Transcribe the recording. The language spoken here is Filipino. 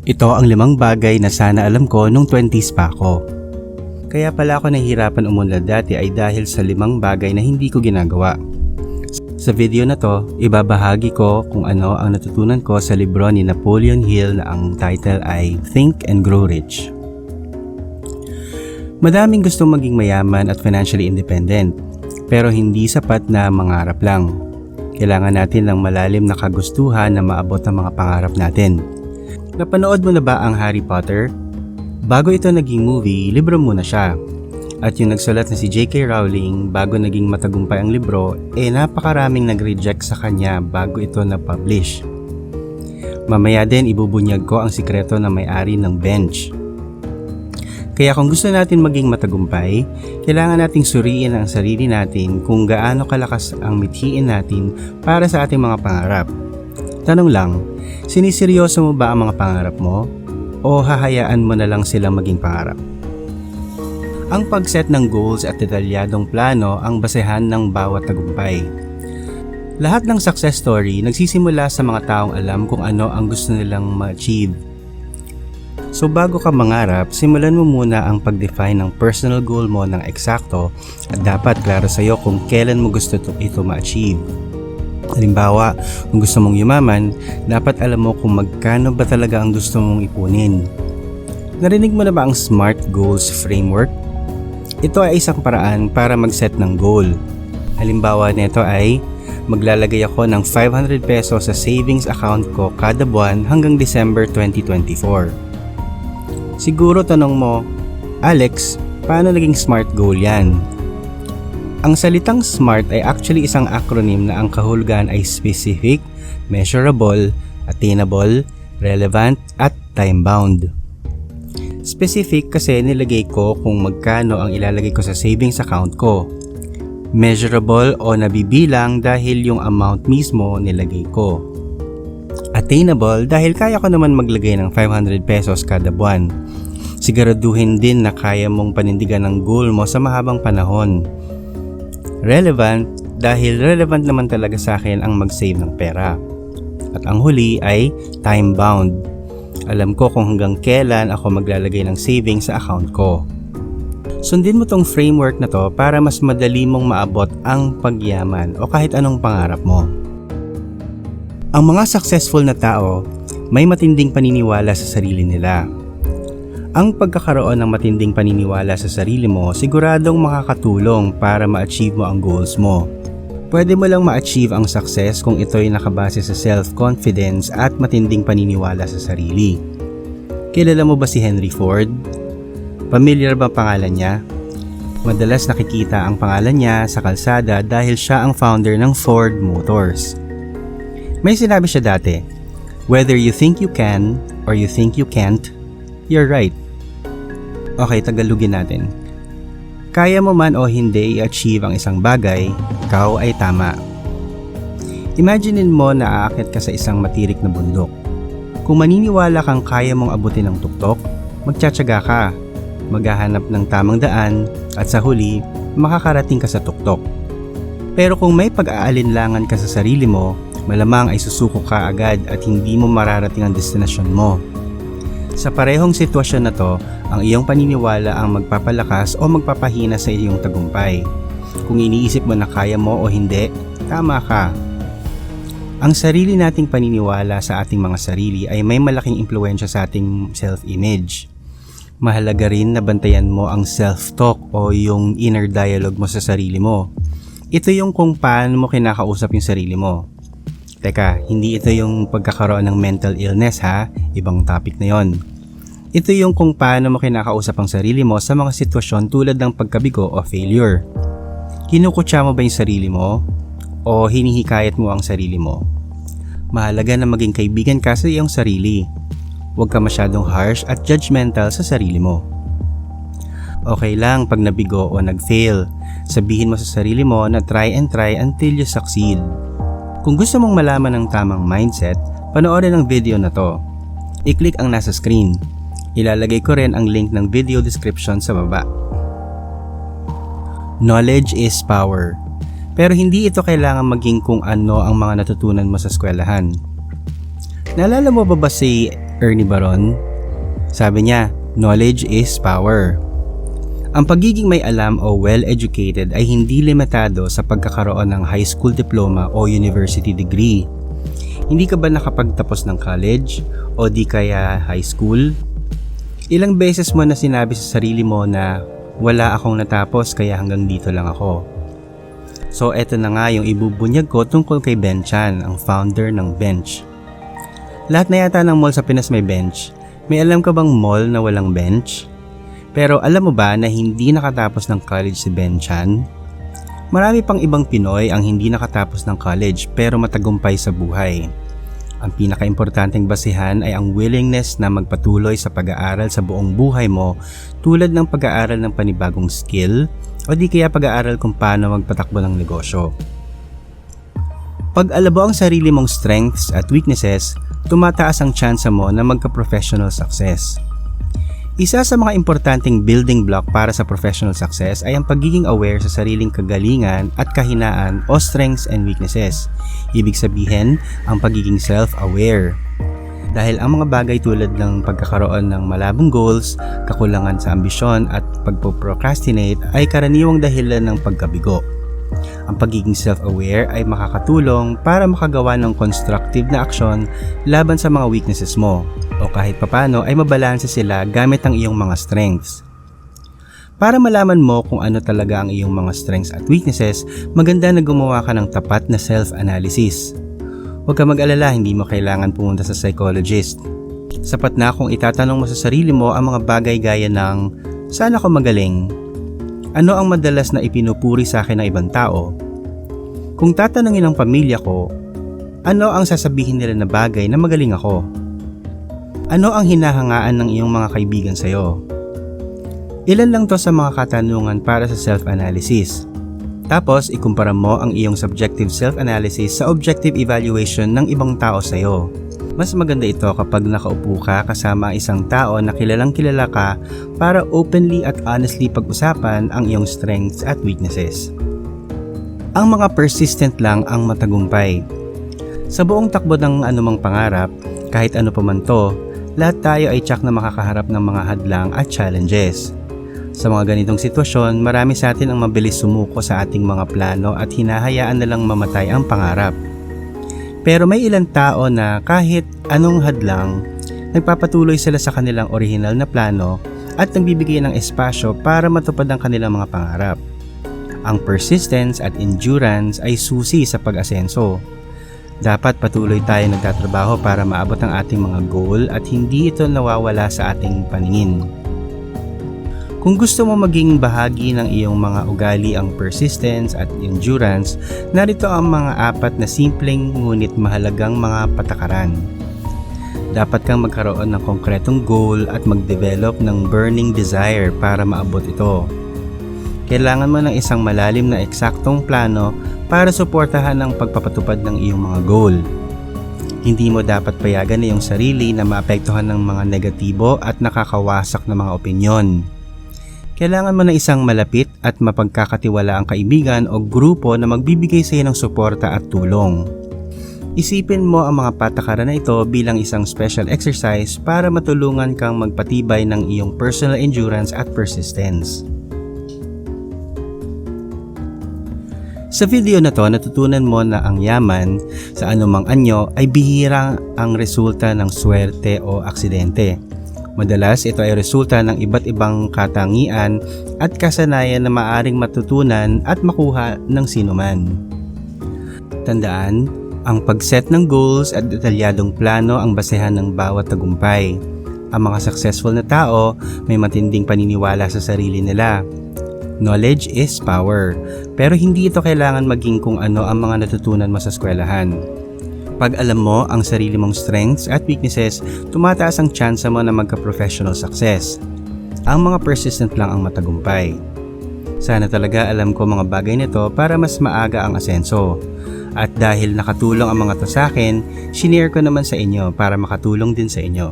Ito ang 5 bagay na sana alam ko nung 20s pa ako. Kaya pala ako nahihirapan umunlad dati ay dahil sa 5 bagay na hindi ko ginagawa. Sa video na to, ibabahagi ko kung ano ang natutunan ko sa libro ni Napoleon Hill na ang title ay Think and Grow Rich. Madaming gustong maging mayaman at financially independent, pero hindi sapat na mangarap lang. Kailangan natin ng malalim na kagustuhan na maabot ang mga pangarap natin. Napanood mo na ba ang Harry Potter? Bago ito naging movie, libro muna siya. At yung nagsulat na si J.K. Rowling bago naging matagumpay ang libro, napakaraming nag-reject sa kanya bago ito na-publish. Mamaya din ibubunyag ko ang sikreto na may-ari ng bench. Kaya kung gusto natin maging matagumpay, kailangan nating suriin ang sarili natin kung gaano kalakas ang mithiin natin para sa ating mga pangarap. Tanong lang, siniseryoso mo ba ang mga pangarap mo? O hahayaan mo na lang silang maging pangarap? Ang pag-set ng goals at detalyadong plano ang basehan ng bawat tagumpay. Lahat ng success story nagsisimula sa mga taong alam kung ano ang gusto nilang ma-achieve. So bago ka mangarap, simulan mo muna ang pag-define ng personal goal mo ng eksakto at dapat klaro sa iyo kung kailan mo gusto ito ma-achieve. Halimbawa, kung gusto mong yumaman, dapat alam mo kung magkano ba talaga ang gusto mong ipunin. Narinig mo na ba ang SMART Goals Framework? Ito ay isang paraan para mag-set ng goal. Halimbawa nito ay, maglalagay ako ng 500 pesos sa savings account ko kada buwan hanggang December 2024. Siguro tanong mo, Alex, paano naging SMART goal yan? Ang salitang SMART ay actually isang acronym na ang kahulugan ay specific, measurable, attainable, relevant, at time-bound. Specific kasi nilagay ko kung magkano ang ilalagay ko sa savings account ko. Measurable o nabibilang dahil yung amount mismo nilagay ko. Attainable dahil kaya ko naman maglagay ng 500 pesos kada buwan. Siguraduhin din na kaya mong panindigan ang goal mo sa mahabang panahon. Relevant dahil relevant naman talaga sa akin ang mag-save ng pera. At ang huli ay time-bound. Alam ko kung hanggang kailan ako maglalagay ng savings sa account ko. Sundin mo tong framework na to para mas madali mong maabot ang pagyaman o kahit anong pangarap mo. Ang mga successful na tao may matinding paniniwala sa sarili nila. Ang pagkakaroon ng matinding paniniwala sa sarili mo siguradong makakatulong para ma-achieve mo ang goals mo. Pwede mo lang ma-achieve ang success kung ito'y nakabase sa self-confidence at matinding paniniwala sa sarili. Kilala mo ba si Henry Ford? Pamilyar ba pangalan niya? Madalas nakikita ang pangalan niya sa kalsada dahil siya ang founder ng Ford Motors. May sinabi siya dati, whether you think you can or you think you can't, you're right. Okay, Tagalogin natin. Kaya mo man o hindi i-achieve ang isang bagay, ikaw ay tama. Imaginein mo na aakyat ka sa isang matirik na bundok. Kung maniniwala kang kaya mong abutin ang tuktok, magtsatsaga ka, maghahanap ng tamang daan, at sa huli, makakarating ka sa tuktok. Pero kung may pag-aalinlangan ka sa sarili mo, malamang ay susuko ka agad at hindi mo mararating ang destinasyon mo. Sa parehong sitwasyon na to, ang iyong paniniwala ang magpapalakas o magpapahina sa iyong tagumpay. Kung iniisip mo na kaya mo o hindi, tama ka. Ang sarili nating paniniwala sa ating mga sarili ay may malaking impluwensya sa ating self-image. Mahalaga rin na bantayan mo ang self-talk o yung inner dialogue mo sa sarili mo. Ito yung kung paano mo kinakausap yung sarili mo. Teka, hindi ito yung pagkakaroon ng mental illness ha, ibang topic na yon. Ito yung kung paano mo kinakausap ang sarili mo sa mga sitwasyon tulad ng pagkabigo o failure. Kinukutya mo ba yung sarili mo? O hinihikayat mo ang sarili mo? Mahalaga na maging kaibigan ka sa iyong sarili. Huwag ka masyadong harsh at judgmental sa sarili mo. Okay lang pag nabigo o nag-fail. Sabihin mo sa sarili mo na try and try until you succeed. Kung gusto mong malaman ang tamang mindset, panoorin ang video na to. I-click ang nasa screen. Ilalagay ko rin ang link ng video description sa baba. Knowledge is power. Pero hindi ito kailangan maging kung ano ang mga natutunan mo sa eskwelahan. Naalala mo ba si Ernie Baron. Sabi niya, knowledge is power. Ang pagiging may alam o well-educated ay hindi limitado sa pagkakaroon ng high school diploma o university degree. Hindi ka ba nakapagtapos ng college o di kaya high school? Ilang beses mo na sinabi sa sarili mo na wala akong natapos kaya hanggang dito lang ako. So eto na nga yung ibubunyag ko tungkol kay Ben Chan, ang founder ng Bench. Lahat na yata ng mall sa Pinas may bench. May alam ka bang mall na walang bench? Pero alam mo ba na hindi nakatapos ng college si Ben Chan? Marami pang ibang Pinoy ang hindi nakatapos ng college pero matagumpay sa buhay. Ang pinakaimportanteng basihan ay ang willingness na magpatuloy sa pag-aaral sa buong buhay mo tulad ng pag-aaral ng panibagong skill o di kaya pag-aaral kung paano magpatakbo ng negosyo. Pag alabo ang sarili mong strengths at weaknesses, tumataas ang tsansa mo na magka-professional success. Isa sa mga importanteng building block para sa professional success ay ang pagiging aware sa sariling kagalingan at kahinaan o strengths and weaknesses. Ibig sabihin, ang pagiging self-aware. Dahil ang mga bagay tulad ng pagkakaroon ng malabong goals, kakulangan sa ambisyon at pagpo-procrastinate ay karaniwang dahilan ng pagkabigo. Ang pagiging self-aware ay makakatulong para makagawa ng constructive na aksyon laban sa mga weaknesses mo o kahit papano ay mabalanse sila gamit ang iyong mga strengths. Para malaman mo kung ano talaga ang iyong mga strengths at weaknesses, maganda na gumawa ka ng tapat na self-analysis. Huwag ka mag-alala, hindi mo kailangan pumunta sa psychologist. Sapat na kung itatanong mo sa sarili mo ang mga bagay gaya ng, saan ako magaling? Ano ang madalas na ipinupuri sa akin ng ibang tao? Kung tatanungin ng pamilya ko, ano ang sasabihin nila na bagay na magaling ako? Ano ang hinahangaan ng iyong mga kaibigan sa iyo? Ilan lang to sa mga katanungan para sa self-analysis. Tapos, ikumpara mo ang iyong subjective self-analysis sa objective evaluation ng ibang tao sa iyo. Mas maganda ito kapag nakaupo ka kasama isang tao na kilalang kilala ka para openly at honestly pag-usapan ang iyong strengths at weaknesses. Ang mga persistent lang ang matagumpay. Sa buong takbo ng anumang pangarap, kahit ano pa man to, lahat tayo ay tiyak na makakaharap ng mga hadlang at challenges. Sa mga ganitong sitwasyon, marami sa atin ang mabilis sumuko sa ating mga plano at hinahayaan na lang mamatay ang pangarap. Pero may ilang tao na kahit anong hadlang, nagpapatuloy sila sa kanilang orihinal na plano at nagbibigay ng espasyo para matupad ang kanilang mga pangarap. Ang persistence at endurance ay susi sa pag-asenso. Dapat patuloy tayo nagtatrabaho para maabot ang ating mga goal at hindi ito nawawala sa ating paningin. Kung gusto mo maging bahagi ng iyong mga ugali ang persistence at endurance, narito ang mga 4 na simpleng ngunit mahalagang mga patakaran. Dapat kang magkaroon ng konkretong goal at mag-develop ng burning desire para maabot ito. Kailangan mo ng isang malalim na eksaktong plano para suportahan ang pagpapatupad ng iyong mga goal. Hindi mo dapat payagan na iyong sarili na maapektuhan ng mga negatibo at nakakawasak na mga opinyon. Kailangan mo na isang malapit at mapagkakatiwalaang kaibigan o grupo na magbibigay sa iyo ng suporta at tulong. Isipin mo ang mga patakaran na ito bilang isang special exercise para matulungan kang magpatibay ng iyong personal endurance at persistence. Sa video na to, natutunan mo na ang yaman sa anumang anyo ay bihira ang resulta ng swerte o aksidente. Madalas ito ay resulta ng iba't ibang katangian at kasanayan na maaring matutunan at makuha ng sinuman. Tandaan, ang pag-set ng goals at detalyadong plano ang basehan ng bawat tagumpay. Ang mga successful na tao may matinding paniniwala sa sarili nila. Knowledge is power, pero hindi ito kailangan maging kung ano ang mga natutunan mo sa eskwelahan. Pag alam mo ang sarili mong strengths at weaknesses, tumataas ang tsansa mo na magka-professional success. Ang mga persistent lang ang matagumpay. Sana talaga alam ko mga bagay nito para mas maaga ang asenso. At dahil nakatulong ang mga to sa akin, shinare ko naman sa inyo para makatulong din sa inyo.